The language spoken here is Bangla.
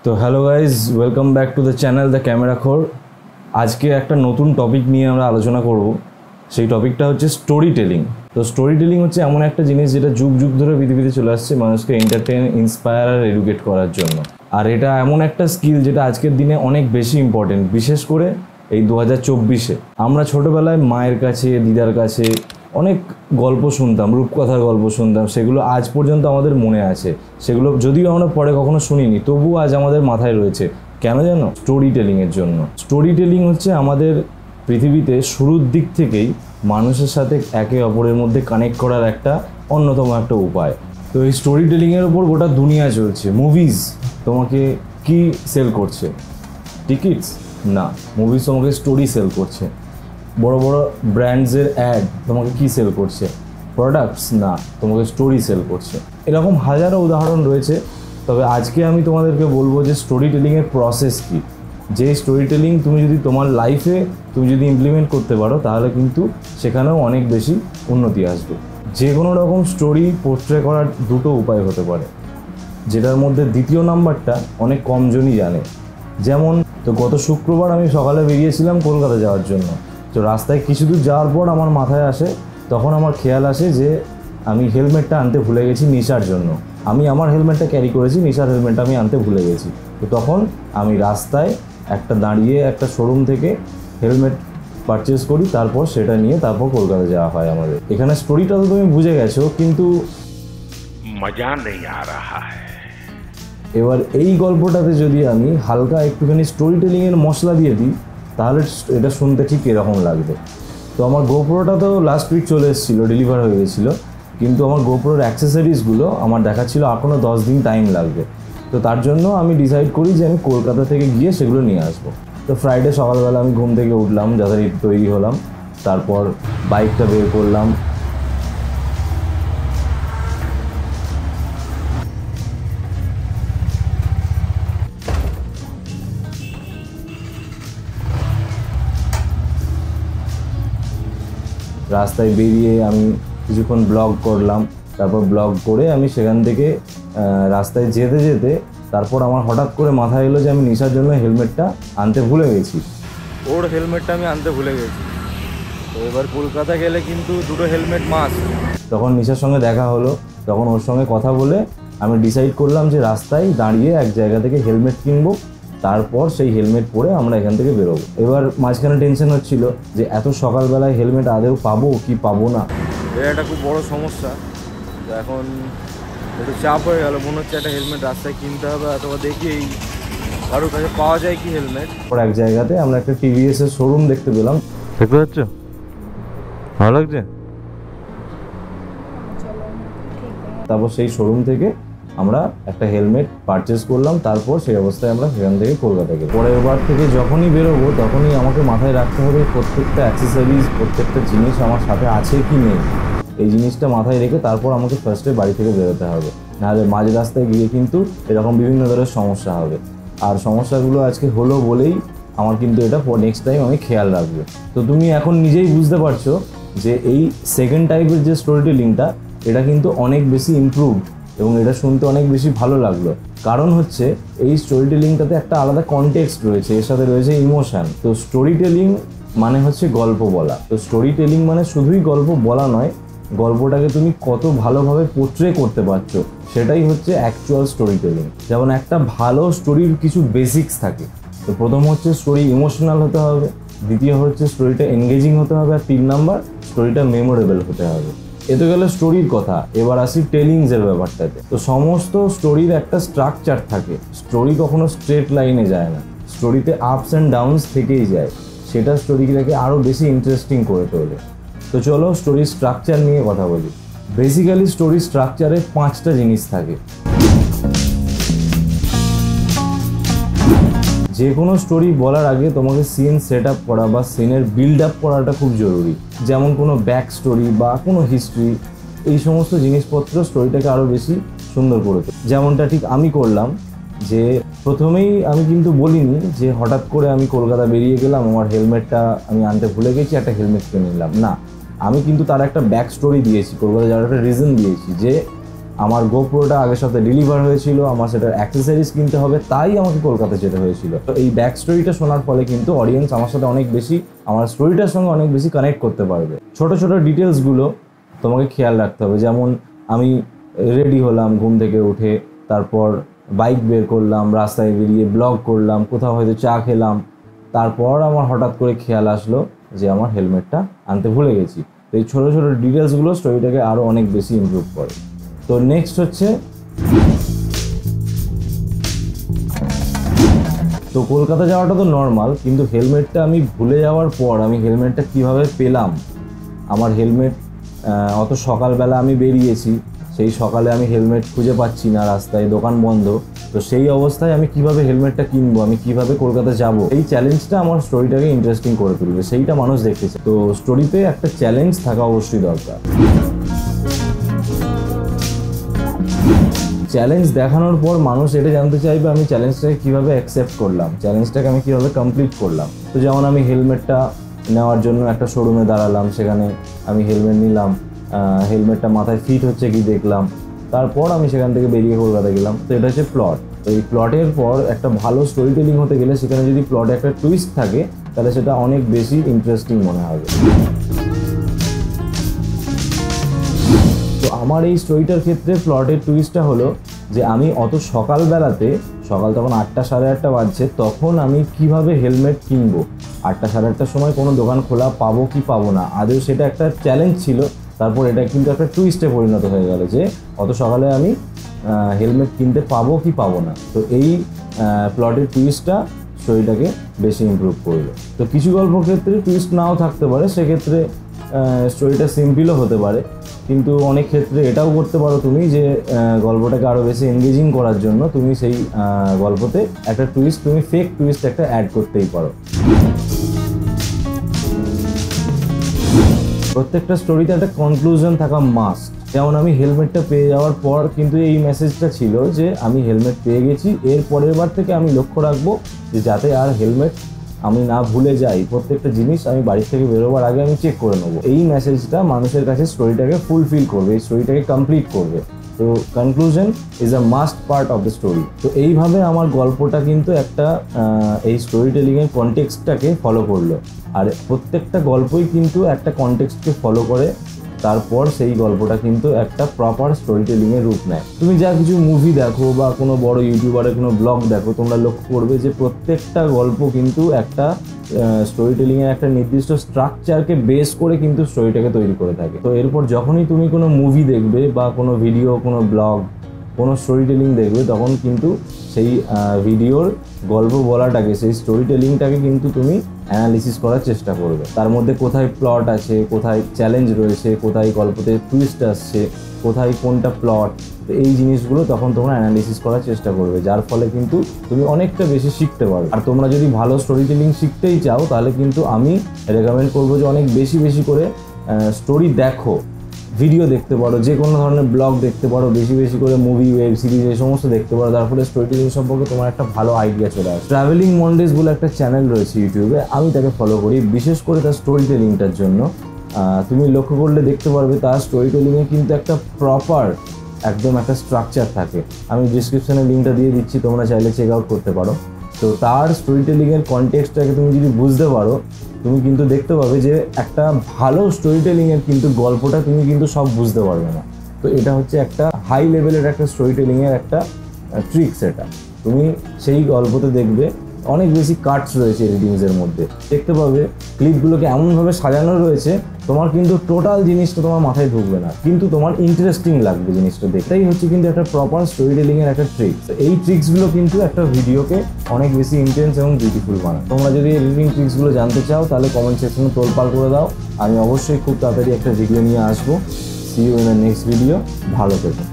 তো hello guys, welcome back to the channel the camera খোর। আজকে একটা নতুন টপিক নিয়ে আমরা আলোচনা করব। সেই টপিকটা হচ্ছে স্টোরি টেলিং। তো স্টোরি টেলিং হচ্ছে এমন একটা জিনিস যেটা যুগ যুগ ধরে পৃথিবীতে চলে আসছে মানুষকে এন্টারটেইন, ইন্সপায়ার আর এডুকেট করার জন্য। আর এটা এমন একটা স্কিল যেটা আজকের দিনে অনেক বেশি ইম্পর্টেন্ট, বিশেষ করে এই 2024-এ। আমরা ছোটোবেলায় মায়ের কাছে, দিদার কাছে অনেক গল্প শুনতাম, রূপকথার গল্প শুনতাম, সেগুলো আজ পর্যন্ত আমাদের মনে আছে। সেগুলো যদিও আমরা পরে কখনো শুনিনি, তবুও আজ আমাদের মাথায় রয়েছে। কেন জানো? স্টোরি টেলিংয়ের জন্য। স্টোরি টেলিং হচ্ছে আমাদের পৃথিবীতে শুরুর দিক থেকেই মানুষের সাথে একে অপরের মধ্যে কানেক্ট করার একটা অন্যতম একটা উপায়। তো এই স্টোরি টেলিংয়ের ওপর গোটা দুনিয়া চলছে। মুভিজ তোমাকে কি সেল করছে? টিকিটস? না, মুভিজ তোমাকে স্টোরি সেল করছে। বড় বড় ব্র্যান্ডসের অ্যাড তোমাকে কি সেল করছে? প্রোডাক্টস? না, তোমাকে স্টোরি সেল করছে। এরকম হাজারো উদাহরণ রয়েছে। তবে আজকে আমি তোমাদেরকে বলবো যে স্টোরি টেলিংয়ের প্রসেস কী। যে স্টোরি টেলিং তুমি যদি তোমার লাইফে ইমপ্লিমেন্ট করতে পারো, তাহলে কিন্তু সেখানেও অনেক বেশি উন্নতি আসবে। যে কোনো রকম স্টোরি পোর্ট্রে করার দুটো উপায় হতে পারে, যেটার মধ্যে দ্বিতীয় নাম্বারটা অনেক কমজনই জানে। যেমন, তো গত শুক্রবার আমি সকালে বেরিয়েছিলাম কলকাতা যাওয়ার জন্য। তো রাস্তায় কিছু দূর যাওয়ার পর আমার মাথায় আসে, তখন আমার খেয়াল আসে যে আমি হেলমেটটা আনতে ভুলে গেছি নিশার জন্য। আমি আমার হেলমেটটা ক্যারি করেছি, নিশার হেলমেটটা আমি আনতে ভুলে গেছি। তো তখন আমি রাস্তায় দাঁড়িয়ে একটা শোরুম থেকে হেলমেট পারচেস করি, তারপর সেটা নিয়ে কলকাতা যাওয়া হয় আমাদের। এখানে স্টোরিটা তো তুমি বুঝে গেছো, কিন্তু মজা নেই আ রাহা হ্যায়। এবার এই গল্পটাতে যদি আমি হালকা একটুখানি স্টোরি টেলিংয়ের মশলা দিয়ে দিই, তাহলে এটা শুনতে ঠিক এরকম লাগবে। তো আমার গোপ্রোটা তো লাস্ট উইক চলে এসেছিলো, ডেলিভার হয়ে গেছিলো, কিন্তু আমার গোপ্রোর অ্যাক্সেসরিজগুলো আমার দেখাচ্ছিলো এখনও 10 দিন টাইম লাগবে। তো তার জন্য আমি ডিসাইড করি যে আমি কলকাতা থেকে গিয়ে সেগুলো নিয়ে আসবো। তো ফ্রাইডে সকালবেলা আমি ঘুম থেকে উঠলাম, যথারীতি তৈরি হলাম, তারপর বাইকটা বের করলাম। রাস্তায় বেরিয়ে আমি কিছুক্ষণ ব্লগ করলাম, তারপর ব্লগ করে আমি সেখান থেকে রাস্তায় যেতে যেতে তারপর আমার হঠাৎ করে মাথায় এলো যে আমি নিশার জন্য হেলমেটটা আনতে ভুলে গেছি। ওর হেলমেটটা আমি আনতে ভুলে গেছি। তো এবার কলকাতা গেলে কিন্তু দুটো হেলমেট মাস্ট। তখন নিশার সঙ্গে দেখা হলো, তখন ওর সঙ্গে কথা বলে আমি ডিসাইড করলাম যে রাস্তায় দাঁড়িয়ে এক জায়গা থেকে হেলমেট কিনবো, তারপর সেই হেলমেট পরে আমরা এখান থেকে বেরোবো। এবার মাঝখানে টেনশন হচ্ছিল যে এত সকালবেলায় হেলমেট আদেও পাবো কি পাবো না, এটা একটা খুব বড় সমস্যা। তো এখন একটু চাপ হয়ে গেল, মনে হচ্ছে একটা হেলমেট রাস্তায় কিনতে হবে, অথবা দেখি এই কারোর কাছে পাওয়া যায় কি হেলমেট। পর এক জায়গাতে আমরা একটা টিভিএসের শোরুম দেখতে পেলাম। দেখতে পাচ্ছ? ভালো লাগছে। তারপর সেই শোরুম থেকে আমরা একটা হেলমেট পারচেস করলাম, তারপর সেই অবস্থায় আমরা সেখান থেকে কলকাতা গেলাম। পরের বার থেকে যখনই বেরোবো তখনই আমাকে মাথায় রাখতে হবে প্রত্যেকটা অ্যাক্সেসরিজ, প্রত্যেকটা জিনিস আমার সাথে আছে কি নেই, এই জিনিসটা মাথায় রেখে তারপর আমাকে ফার্স্টে বাড়ি থেকে বেরোতে হবে। নাহলে মাঝ রাস্তায় গিয়ে কিন্তু এরকম বিভিন্ন ধরনের সমস্যা হবে। আর সমস্যাগুলো আজকে হলো বলেই আমার কিন্তু এটা নেক্সট টাইম আমি খেয়াল রাখবো। তো তুমি এখন নিজেই বুঝতে পারছো যে এই সেকেন্ড টাইপের যে স্টোরি টেলিংটা, এটা কিন্তু অনেক বেশি ইমপ্রুভড এবং এটা শুনতে অনেক বেশি ভালো লাগলো। কারণ হচ্ছে এই স্টোরি টেলিংটাতে একটা আলাদা কনটেক্সট রয়েছে, এর সাথে রয়েছে ইমোশন। তো স্টোরি টেলিং মানে হচ্ছে গল্প বলা। তো স্টোরি টেলিং মানে শুধুই গল্প বলা নয়, গল্পটাকে তুমি কত ভালোভাবে পোর্ট্রে করতে পারছো, সেটাই হচ্ছে অ্যাকচুয়াল স্টোরি টেলিং। যেমন একটা ভালো স্টোরির কিছু বেসিক্স থাকে। তো প্রথম হচ্ছে স্টোরি ইমোশনাল হতে হবে, দ্বিতীয় হচ্ছে স্টোরিটা এনগেজিং হতে হবে, আর 3 নাম্বার স্টোরিটা মেমোরেবল হতে হবে। এ তো গেল স্টোরির কথা। এবার আসি টেলিংসের ব্যাপারটাতে। তো সমস্ত স্টোরির একটা স্ট্রাকচার থাকে। স্টোরি কখনো স্ট্রেট লাইনে যায় না, স্টোরিতে আপস অ্যান্ড ডাউনস থেকেই যায়। সেটা স্টোরিটাকে আরও বেশি ইন্টারেস্টিং করে তোলে। তো চলো স্টোরি স্ট্রাকচার নিয়ে কথা বলি। বেসিক্যালি স্টোরি স্ট্রাকচারে 5টা জিনিস থাকে। যে কোনো স্টোরি বলার আগে তোমাকে সিন সেট আপ করা বা সিনের বিল্ড আপ করাটা খুব জরুরি। যেমন কোনো ব্যাক স্টোরি বা কোনো হিস্ট্রি, এই সমস্ত জিনিসপত্র স্টোরিটাকে আরও বেশি সুন্দর করে তোলে। যেমনটা ঠিক আমি করলাম, যে প্রথমেই আমি কিন্তু বলিনি যে হঠাৎ করে আমি কলকাতা বেরিয়ে গেলাম, আমার হেলমেটটা আমি আনতে ভুলে গেছি, একটা হেলমেট কিনে নিলাম। না, আমি কিন্তু তার একটা ব্যাক স্টোরি দিয়েছি, কলকাতা যাওয়ার একটা রিজন দিয়েছি যে আমার গোপ্রোটা আগের সপ্তাহে ডেলিভার হয়েছিল, আমার সেটার অ্যাক্সেসরিজ কিনতে হবে, তাই আমাকে কলকাতা যেতে হয়েছিল। তো এই ব্যাক স্টোরিটা শোনার ফলে কিন্তু অডিয়েন্স আমার সাথে অনেক বেশি, আমার স্টোরিটার সঙ্গে অনেক বেশি কানেক্ট করতে পারবে। ছোট ছোট ডিটেলসগুলো তোমাকে খেয়াল রাখতে হবে। যেমন আমি রেডি হলাম ঘুম থেকে উঠে, তারপর বাইক বের করলাম, রাস্তায় বেরিয়ে ব্লগ করলাম, কোথাও হয়তো চা খেলাম, তারপর আমার হঠাৎ করে খেয়াল আসলো যে আমার হেলমেটটা আনতে ভুলে গেছি। তো এই ছোটো ছোটো ডিটেলসগুলো স্টোরিটাকে আরও অনেক বেশি ইমপ্রুভ করে। তো নেক্সট হচ্ছে, তো কলকাতা যাওয়াটা তো নর্মাল, কিন্তু হেলমেটটা আমি ভুলে যাওয়ার পর আমি হেলমেটটা কিভাবে পেলাম। আমার হেলমেট অত সকালবেলা আমি বেরিয়েছি, সেই সকালে আমি হেলমেট খুঁজে পাচ্ছি না, রাস্তায় দোকান বন্ধ। তো সেই অবস্থায় আমি কিভাবে হেলমেটটা কিনবো, আমি কিভাবে কলকাতা যাব, এই চ্যালেঞ্জটা আমার স্টোরিটাকে ইন্টারেস্টিং করে তুলবে, সেইটা মানুষ দেখতে চায়। তো স্টোরিতে একটা চ্যালেঞ্জ থাকা অবশ্যই দরকার। চ্যালেঞ্জ দেখানোর পর মানুষ এটা জানতে চাইবে আমি চ্যালেঞ্জটাকে কীভাবে অ্যাকসেপ্ট করলাম, চ্যালেঞ্জটাকে আমি কীভাবে কমপ্লিট করলাম। তো যেমন আমি হেলমেটটা নেওয়ার জন্য একটা শোরুমে দাঁড়ালাম, সেখানে আমি হেলমেট নিলাম, হেলমেটটা মাথায় ফিট হচ্ছে কি দেখলাম, তারপর আমি সেখান থেকে বেরিয়ে কলকাতা গেলাম। তো এটা হচ্ছে প্লট। তো এই প্লটের পর একটা ভালো স্টোরি টেলিং হতে গেলে সেখানে যদি প্লটে একটা টুইস্ট থাকে তাহলে সেটা অনেক বেশি ইন্টারেস্টিং মনে হবে। তো আমার এই স্টোরিটার ক্ষেত্রে প্লটের টুইস্টটা হলো যে আমি অত সকালবেলাতে, সকাল তখন 8টা সাড়ে 8টা বাজছে, তখন আমি কিভাবে হেলমেট কিনবো। 8টা সাড়ে 8টার সময় কোনো দোকান খোলা পাবো কি পাবো না, আদৌ সেটা একটা চ্যালেঞ্জ ছিল। তারপর এটা কিন্তু একটা টুইস্টে পরিণত হয়ে গেল যে অত সকালে আমি হেলমেট কিনতে পাবো কি পাবো না। তো এই প্লটের টুইস্টটা স্টোরিটাকে বেশি ইমপ্রুভ করলো। তো কিছু গল্প ক্ষেত্রে টুইস্ট নাও থাকতে পারে, সেক্ষেত্রে স্টোরিটা সিম্পলও হতে পারে, কিন্তু অনেক ক্ষেত্রে এটাও করতে পারো তুমি যে গল্পটাকে আরও বেশি এনগেজিং করার জন্য তুমি সেই গল্পতে একটা টুইস্ট, তুমি ফেক টুইস্ট একটা অ্যাড করতেই পারো। প্রত্যেকটা স্টোরিতে একটা কনক্লুশন থাকা মাস্ট। যেমন আমি হেলমেটটা পেয়ে যাওয়ার পর কিন্তু এই মেসেজটা ছিল যে আমি হেলমেট পেয়ে গেছি, এর পরের বার থেকে আমি লক্ষ্য রাখবো যে যাতে আর হেলমেট আমি না ভুলে যাই, প্রত্যেকটা জিনিস আমি বাড়ি থেকে বেরোবার আগে আমি চেক করে নেবো। এই মেসেজটা মানুষের কাছে স্টোরিটাকে ফুলফিল করবে, এই স্টোরিটাকে কমপ্লিট করবে। তো conclusion is a must part of the story. তো এইভাবে আমার গল্পটা কিন্তু একটা এই স্টোরি টেলিংয়ের কনটেক্সটটাকে ফলো করলো। আর প্রত্যেকটা গল্পই কিন্তু একটা কনটেক্সটকে ফলো করে, তারপর সেই গল্পটা কিন্তু একটা প্রপার স্টোরি টেলিংয়ের রূপ নেয়। তুমি যা কিছু মুভি দেখো বা কোনো বড় ইউটিউবারের কোনো ব্লগ দেখো, তোমরা লক্ষ্য করবে যে প্রত্যেকটা গল্প কিন্তু একটা স্টোরি টেলিংয়ের একটা নির্দিষ্ট স্ট্রাকচারকে বেস করে কিন্তু স্টোরিটাকে তৈরি করে থাকে। তো এরপর যখনই তুমি কোনো মুভি দেখবে বা কোনো ভিডিও, কোনো ব্লগ, কোনো স্টোরি টেলিং দেখবে, তখন কিন্তু সেই ভিডিওর গল্প বলাটাকে, সেই স্টোরি টেলিংটাকে কিন্তু তুমি অ্যানালিসিস করার চেষ্টা করবে। তার মধ্যে কোথায় প্লট আছে, কোথায় চ্যালেঞ্জ রয়েছে, কোথায় গল্পতে টুইস্ট আসছে, কোথায় কোনটা প্লট, তো এই জিনিসগুলো তখন তোমরা অ্যানালিসিস করার চেষ্টা করবে, যার ফলে কিন্তু তুমি অনেকটা বেশি শিখতে পারবে। আর তোমরা যদি ভালো স্টোরি টেলিং শিখতেই চাও তাহলে কিন্তু আমি রেকমেন্ড করবো যে অনেক বেশি বেশি করে স্টোরি দেখো, ভিডিও দেখতে পারো, যে কোনো ধরনের ব্লগ দেখতে পারো, বেশি বেশি করে মুভি, ওয়েব সিরিজ এই সমস্ত দেখতে পারো। তার ফলে স্টোরি টেলিং সম্পর্কে তোমার একটা ভালো আইডিয়া চলে আসে। ট্রাভেলিং মন্ডেজ বলে একটা চ্যানেল রয়েছে ইউটিউবে, আমি তাকে ফলো করি বিশেষ করে তার স্টোরি টেলিংটার জন্য। তুমি লক্ষ্য করলে দেখতে পারবে তার স্টোরি টেলিংয়ে কিন্তু একটা প্রপার একদম একটা স্ট্রাকচার থাকে। আমি ডিসক্রিপশানে লিঙ্কটা দিয়ে দিচ্ছি, তোমরা চাইলে চেক আউট করতে পারো। তো তার স্টোরি টেলিংয়ের কনটেক্সটটাকে তুমি যদি বুঝতে পারো, তুমি কিন্তু দেখতে পাবে যে একটা ভালো স্টোরি টেলিংয়ের কিন্তু গল্পটা তুমি কিন্তু সব বুঝতে পারবে না। তো এটা হচ্ছে একটা হাই লেভেলের একটা স্টোরি টেলিংয়ের একটা ট্রিক্স। এটা তুমি সেই গল্পতে দেখবে অনেক বেশি কাটস রয়েছে এডিটিংসের মধ্যে, দেখতে পাবে ক্লিপগুলোকে এমনভাবে সাজানো রয়েছে তোমার কিন্তু টোটাল জিনিসটা তোমার মাথায় ঢুকবে না, কিন্তু তোমার ইন্টারেস্টিং লাগবে জিনিসটা দেখতে। এটাই হচ্ছে কিন্তু একটা প্রপার স্টোরি টেলিংয়ের একটা ট্রিক্স। এই ট্রিক্সগুলো কিন্তু একটা ভিডিওকে অনেক বেশি ইন্টেন্স এবং বিউটিফুল বানায়। তোমরা যদি এডিটিং ট্রিক্সগুলো জানতে চাও তাহলে কমেন্ট সেকশনে তোলপাড় করে দাও, আমি অবশ্যই খুব তাড়াতাড়ি একটা ভিডিও নিয়ে আসবো। See you in the next video. ভালো থেকো।